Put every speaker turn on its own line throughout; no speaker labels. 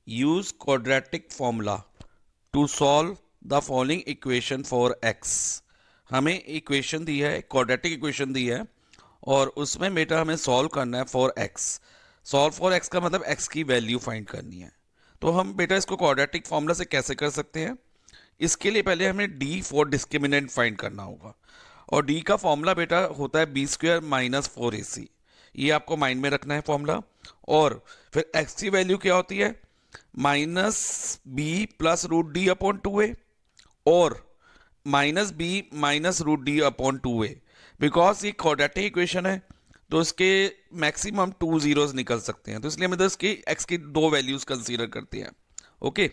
Use quadratic formula to solve the following equation for x. हमें equation दी है, quadratic equation दी है और उसमें बेटा हमें सॉल्व करना है for x. Solve for x का मतलब एक्स की वैल्यू फाइंड करनी है। तो हम बेटा इसको क्वाड्रेटिक फॉर्मूला से कैसे कर सकते हैं? इसके लिए पहले हमें डी फॉर डिस्क्रिमिनेंट फाइंड करना होगा और डी का फॉर्मूला बेटा होता है बी स्क्वायर माइनस 4ac। ये आपको माइंड में रखना है फॉर्मूला। और फिर एक्स की वैल्यू क्या होती है? Minus b plus root D upon 2a और minus B minus root D upon 2a। Because ये क्वाड्रेटिक इक्वेशन है तो इसके मैक्सिमम 2 जीरोस निकल सकते हैं, तो इसलिए हम इसकी एक्स की दो वैल्यूज कंसीडर करते हैं। ओके,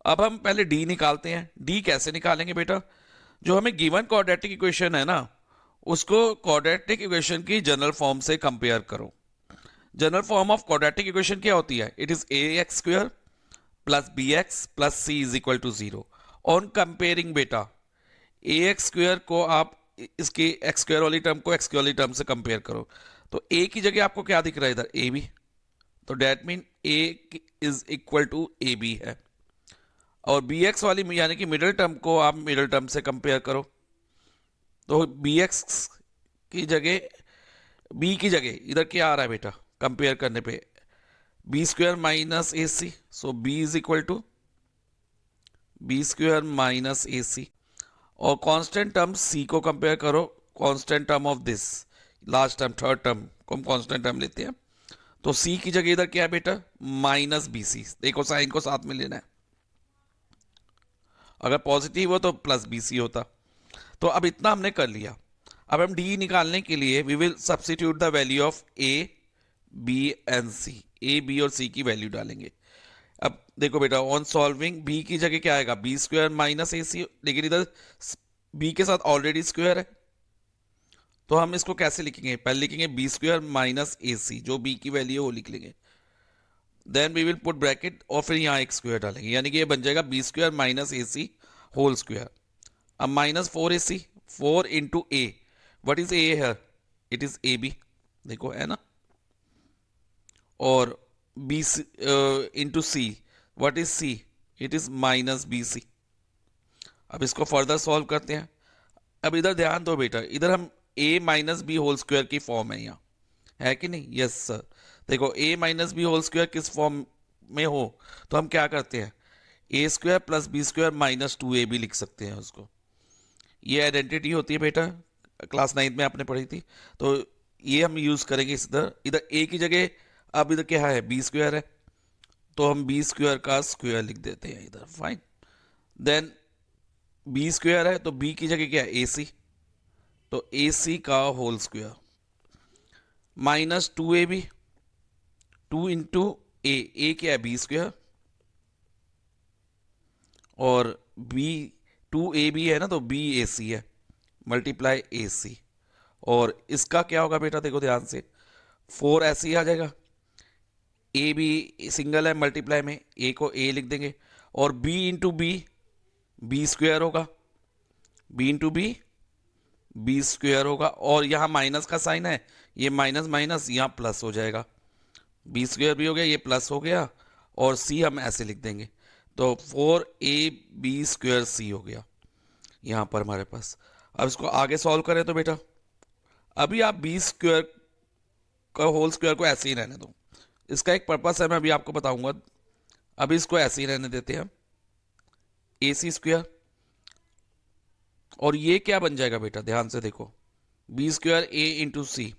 अब हम पहले डी निकालते हैं। डी कैसे निकालेंगे बेटा? जो हमें गिवन क्वाड्रेटिक इक्वेशन है ना, उसको क्वाड्रेटिक इक्वेशन की जनरल फॉर्म से कंपेयर करो। General form of quadratic equation क्या होती है? It is a x square plus b x plus c is equal to zero. On comparing बेटा, ए एक्स स्क्वायर को आप इसकी एक्स स्क्वायर वाली टर्म को एक्स स्क्वायर वाली टर्म से कंपेयर करो, तो ए की जगह आपको क्या दिख रहा है इधर? A B. तो that mean A is equal to A B है। और बी एक्स वाली यानी कि मिडिल टर्म को आप मिडिल टर्म से कंपेयर करो, तो बी एक्स की जगह, बी की जगह इधर क्या आ रहा है बेटा कंपेयर करने पे? B square minus A C. So B is equal to B square minus ए सी। और कांस्टेंट टर्म सी को कंपेयर करो, constant term of this last term, third term को हम कांस्टेंट टर्म लेते हैं। तो सी की जगह इधर क्या है बेटा? Minus B c. देखो साइन को साथ में लेना है, अगर पॉजिटिव हो तो प्लस बी सी होता। तो अब इतना हमने कर लिया। अब हम डी निकालने के लिए we will substitute the value of A B and C. A B और सी की वैल्यू डालेंगे। अब देखो बेटा, ऑन सॉल्विंग बी की जगह क्या आएगा? बी स्क्वायर माइनस ए सी, लेकिन इधर बी के साथ ऑलरेडी स्क्वायर है, तो हम इसको कैसे लिखेंगे? पहले लिखेंगे बी स्क्वायर माइनस ए सी, जो बी की वैल्यू है वो लिख लेंगे। Then we will put bracket और फिर यहाँ एक स्क्वायर डालेंगे, यानी कि ये बन जाएगा बी स्क्वायर माइनस ए सी होल स्क्वायर। अब minus 4ac, 4 into A. What is A है? It is A B. देखो है ना। और B into C, what is C? It is minus B C. अब इसको फर्दर सॉल्व करते हैं। अब इधर ध्यान दो बेटा, इधर हम a minus B whole square की फॉर्म है यहाँ, है कि नहीं? Yes sir. देखो a minus B whole square किस फॉर्म में हो तो हम क्या करते हैं? A square plus B square minus 2a भी लिख सकते हैं उसको। ये आइडेंटिटी होती है बेटा, क्लास 9 में आपने पढ़ी थी। तो ये हम यूज करेंगे इधर। इधर ए की जगह अब इधर क्या है? बी स्क्वायर है, तो हम बी स्क्वायर का स्क्वायर लिख देते हैं इधर। फाइन। देन बी स्क्वायर है तो बी की जगह क्या है? ए सी, तो ए सी का whole square minus 2ab, 2 into A क्या है? बी स्क्वायर, और बी 2ab है ना, तो बी ए सी है, मल्टीप्लाई ए सी। और इसका क्या होगा बेटा? देखो ध्यान से, 4 ऐसे ही आ जाएगा। ए भी सिंगल है, मल्टीप्लाई में ए को ए लिख देंगे, और B into B, B square होगा, B into B, B square होगा। और यहाँ माइनस का साइन है, ये माइनस माइनस यहाँ प्लस हो जाएगा। बी स्क्वायर भी हो गया, ये प्लस हो गया, और सी हम ऐसे लिख देंगे। तो 4ab² सी हो गया यहाँ पर हमारे पास। अब इसको आगे सॉल्व करें तो बेटा, अभी आप बी स्क्वायर का होल स्क्वायर को ऐसे ही रहने दो। इसका एक पर्पस है, मैं अभी आपको बताऊंगा। अभी इसको ऐसे ही रहने देते हैं, ए सी स्क्वायर। और ये क्या बन जाएगा बेटा? ध्यान से देखो, बी स्क्वायर ए इंटू सी।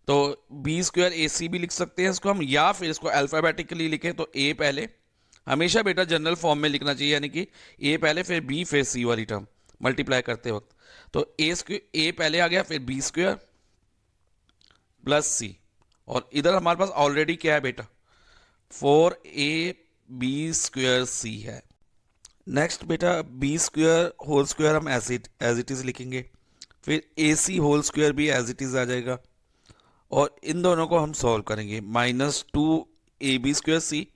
तो बी स्क्वायर ए सी भी लिख सकते हैं इसको हम, या फिर इसको अल्फाबेटिकली लिखें तो ए पहले। हमेशा बेटा जनरल फॉर्म में लिखना चाहिए, यानी कि ए पहले फिर बी फिर सी वाली टर्म मल्टीप्लाई करते वक्त। तो ए पहले आ गया, फिर बी स्क्वायर प्लस सी। और इधर हमारे पास ऑलरेडी क्या है बेटा? 4ab² सी है। नेक्स्ट बेटा, बी स्क्वायर होल स्क्वायर हम एज इट इज लिखेंगे, फिर ए सी होल स्क्वायर भी एज इट इज आ जाएगा। और इन दोनों को हम सॉल्व करेंगे, -2ab² सी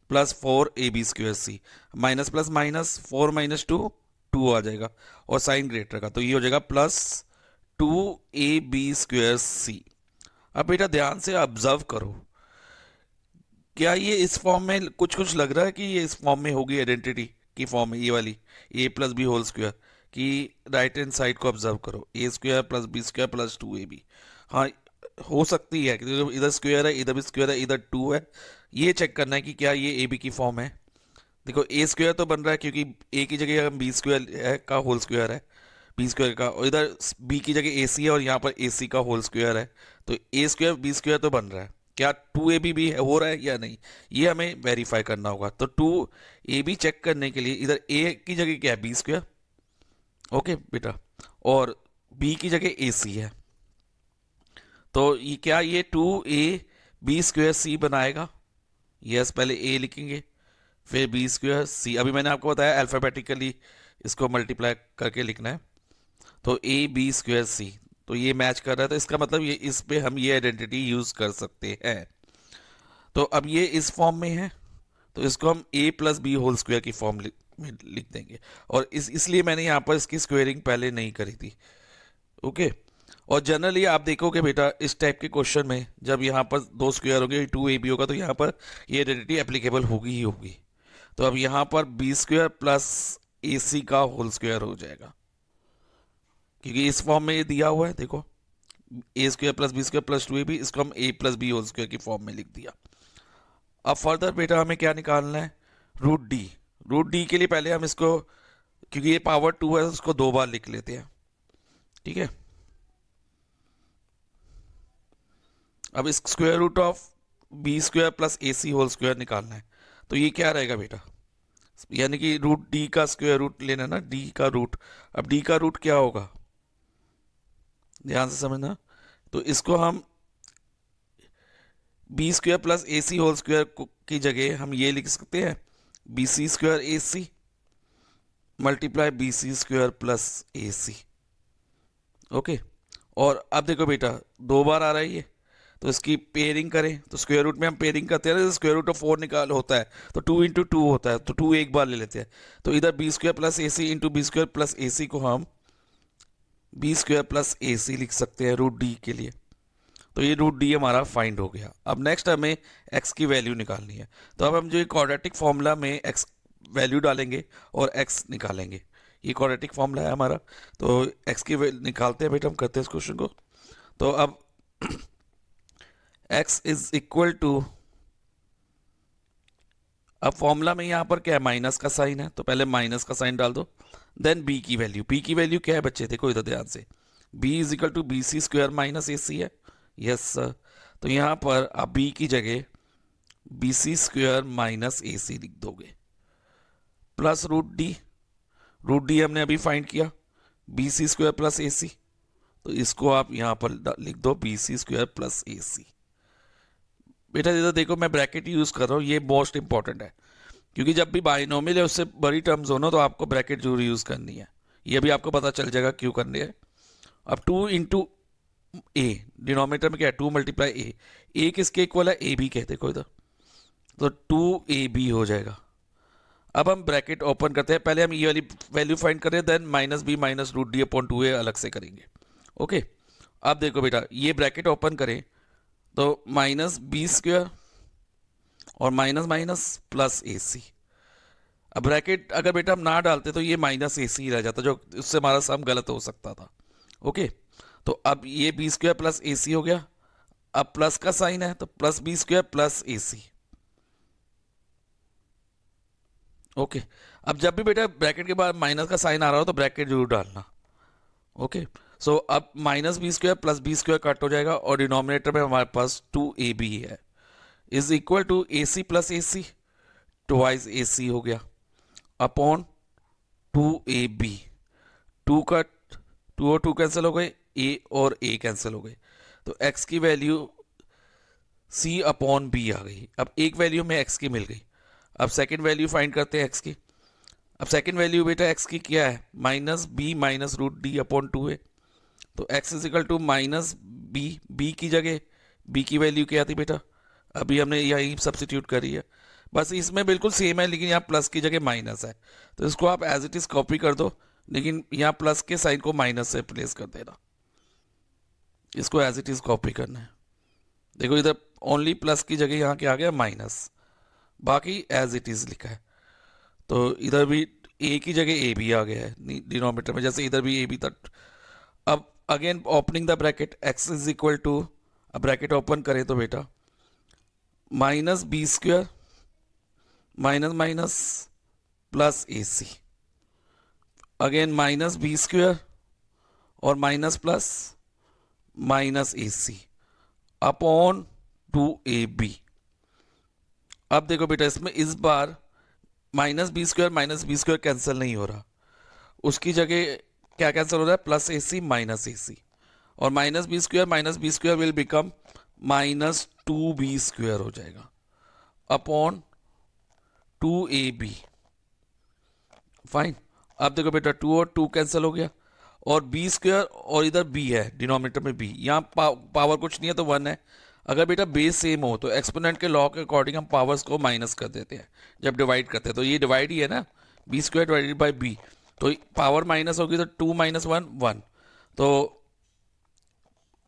प्लस 4ab² सी। माइनस प्लस माइनस, 4 माइनस 2, 2 आ जाएगा, और साइन ग्रेटर का, तो ये हो जाएगा +2ab² सी। अब बेटा ध्यान से ऑब्जर्व करो क्या ये इस फॉर्म में कुछ कुछ लग रहा है कि ये इस फॉर्म में होगी, आइडेंटिटी की फॉर्म में, ये वाली A plus B whole square कि राइट हैंड साइड को ऑब्जर्व करो, A square plus B square plus two A B. हाँ, हो सकती है कि इधर स्क्वायर है, इधर भी स्क्वायर है, इधर टू है। ये चेक करना है कि क्या ये ए बी की फॉर्म है। देखो ए स्क्वायर तो बन रहा है क्योंकि ए की जगह बी स्क्वायर है का होल स्क्वायर है, बी स्क्वायर का, और इधर बी की जगह ए सी है और यहाँ पर ए सी का होल स्क्वायर है। तो ए स्क्वायर बी स्क्वायर तो बन रहा है। क्या टू ए बी भी हो रहा है या नहीं, ये हमें वेरीफाई करना होगा। तो टू ए बी चेक करने के लिए इधर ए की जगह क्या है, बी स्क्वायर, ओके बेटा, और बी की जगह ए सी है। तो ये क्या ये टू ए बी स्क्वायर सी बनाएगा? यस, पहले ए लिखेंगे फिर बी स्क्वायर सी। अभी मैंने आपको बताया अल्फ़ाबेटिकली इसको मल्टीप्लाई करके लिखना है। तो ए बी स्क्वायर सी, तो ये मैच कर रहा है, तो इसका मतलब ये इस पे हम ये आइडेंटिटी यूज कर सकते हैं। तो अब ये इस फॉर्म में है, तो इसको हम A plus B whole square की फॉर्म में लिख देंगे। और इसलिए मैंने यहाँ पर इसकी स्क्वेयरिंग पहले नहीं करी थी, ओके। और जनरली आप देखोगे बेटा इस टाइप के क्वेश्चन में जब यहाँ पर दो स्क्वायर होंगे, टू ए बी होगा, तो यहाँ पर ये आइडेंटिटी एप्लीकेबल होगी ही होगी। तो अब यहाँ पर बी स्क्वायर प्लस ए सी का होल स्क्वायर हो जाएगा, क्योंकि इस फॉर्म में ये दिया हुआ है। देखो A square plus B square plus two A B, इसको हम A plus B whole square की फॉर्म में लिख दिया। अब फर्दर बेटा हमें क्या निकालना है, रूट डी। रूट डी के लिए पहले हम इसको, क्योंकि ये पावर टू है, उसको दो बार लिख लेते हैं, ठीक है। अब इस square root of b square plus A C whole square निकालना है। तो ये क्या रहेगा बेटा, यानी कि रूट डी का स्क्वायर रूट लेना ना, डी का रूट। अब डी का रूट क्या होगा, ध्यान से समझना। तो इसको हम बी स्क्वायर प्लस ए सी होल स्क्वायर की जगह हम ये लिख सकते हैं, B C square A C multiply B C square plus A C, okay. और अब देखो बेटा दो बार आ रहा है ये, तो इसकी पेयरिंग करें, तो स्क्वायर रूट में हम पेयरिंग करते हैं ना, स्क्वायर रूट ऑफ फोर निकाल होता है, तो टू इंटू टू होता है, तो टू एक बार ले लेते हैं। तो इधर बी स्क्वायर प्लस ए सी इंटू बी स्क्वायर प्लस ए सी को हम बी स्क्वायर प्लस ए सी लिख सकते हैं रूट डी के लिए। तो ये रूट डी हमारा फाइंड हो गया। अब नेक्स्ट हमें एक्स की वैल्यू निकालनी है। तो अब हम जो क्वाड्रेटिक फॉर्मूला में एक्स वैल्यू डालेंगे और एक्स निकालेंगे। ये क्वाड्रेटिक फॉर्मूला है हमारा, तो एक्स की निकालते हैं बेटा, हम करते हैं इस क्वेश्चन को। तो अब x इज इक्वल टू, अब फॉर्मूला में यहां पर क्या है, माइनस का साइन है, तो पहले माइनस का साइन डाल दो। देन b की वैल्यू, b की वैल्यू क्या है बच्चे, देखो इधर ध्यान से, b is equal to B C square minus A C है, यस सर। तो यहां पर आप b की जगह बी सी स्क्वायर माइनस ए सी लिख दोगे, plus root d. Root d हमने अभी फाइंड किया, बी सी स्क्वायर प्लस ए सी, तो इसको आप यहां पर लिख दो बी सी स्क्वायर प्लस ए सी। बेटा इधर देखो मैं ब्रैकेट यूज कर रहा हूँ, ये मोस्ट इंपॉर्टेंट है, क्योंकि जब भी बाइनोमियल है उससे बड़ी टर्म्स हो ना, तो आपको ब्रैकेट जरूर यूज करनी है। ये भी आपको पता चल जाएगा क्यों करनी है। अब टू इंटू ए, डिनोमिनेटर में क्या है, टू मल्टीप्लाई ए किसके इक्वल है, ए बी के, देखो इधर, तो टू ए बी हो जाएगा। अब हम ब्रैकेट ओपन करते हैं, पहले हम ये वाली वैल्यू फाइंड करें, then minus B minus root D upon two A अलग से करेंगे, ओके। अब देखो बेटा ये ब्रैकेट ओपन करें, तो माइनस बी स्क्वायर और माइनस माइनस प्लस ए सी। अब ब्रैकेट अगर बेटा हम ना डालते तो ये माइनस ए सी रह जाता, जो उससे हमारा सम गलत हो सकता था, ओके। तो अब ये बी स्क्वायर प्लस ए सी हो गया। अब प्लस का साइन है, तो प्लस बी स्क्वायर प्लस ए सी, ओके। अब जब भी बेटा ब्रैकेट के बाद माइनस का साइन आ रहा हो तो ब्रैकेट जरूर डालना, ओके। सो अब minus B square plus B square cut हो जाएगा और डिनोमिनेटर में हमारे पास टू ए बी है, is equal to A C plus A C, twice A C हो गया, upon two A B. Two का टू और टू कैंसिल हो गए, ए और ए कैंसिल हो गए, तो एक्स की वैल्यू सी अपॉन बी आ गई। अब एक वैल्यू में एक्स की मिल गई। अब सेकंड वैल्यू फाइंड करते हैं एक्स की। अब सेकंड वैल्यू बेटा एक्स की क्या है, minus B minus root D upon two A. तो x is equal to minus B, B की जगह b की वैल्यू क्या थी बेटा, अभी हमने यही सब्सिट्यूट करी है, बस इसमें बिल्कुल सेम है, लेकिन यहाँ प्लस की जगह माइनस है, तो इसको आप एज इट इज कॉपी कर दो, लेकिन यहाँ प्लस के साइन को माइनस से रिप्लेस कर देना, इसको एज इट इज कॉपी करना है। देखो इधर ओनली प्लस की जगह यहाँ क्या आ गया माइनस, बाकी एज इट इज लिखा है। तो इधर भी ए की जगह ए भी आ गया है डिनोमिनेटर में, जैसे इधर भी ए भी था। अब again opening the bracket, X is equal to, अब ब्रैकेट ओपन करें तो बेटा minus B square minus minus plus ए C, again minus B square और माइनस प्लस माइनस ए सी अपॉन 2ab। अब देखो बेटा इसमें इस बार माइनस बी स्क्वायर कैंसिल नहीं हो रहा, उसकी जगह क्या कैंसिल हो रहा है, प्लस ए सी माइनस ए सी, और minus B square will become minus 2b square हो जाएगा अपॉन 2ab। फाइन। अब देखो बेटा 2 और 2 कैंसिल हो गया, और बी स्क्वायर और इधर बी है डिनोमिनेटर में बी, यहाँ पावर कुछ नहीं है तो 1 है। अगर बेटा बेस सेम हो तो एक्सपोनेंट के लॉ के अकॉर्डिंग हम पावर्स को माइनस कर देते हैं जब डिवाइड करते हैं, तो ये डिवाइड ही है ना, b square divided by b, तो पावर माइनस होगी तो 2 माइनस 1 1, तो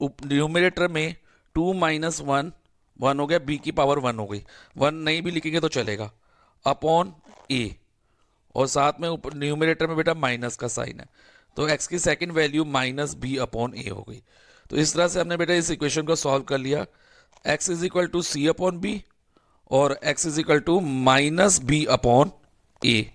न्यूमरेटर में 2 माइनस 1 1 हो गया, बी की पावर 1 हो गई, 1 नहीं भी लिखेंगे तो चलेगा अपॉन ए, और साथ में ऊपर न्यूमरेटर में बेटा माइनस का साइन है, तो x की second value minus B upon A हो गई। तो इस तरह से हमने बेटा इस इक्वेशन को सॉल्व कर लिया, x is equal to C upon B और x is equal to minus B upon A.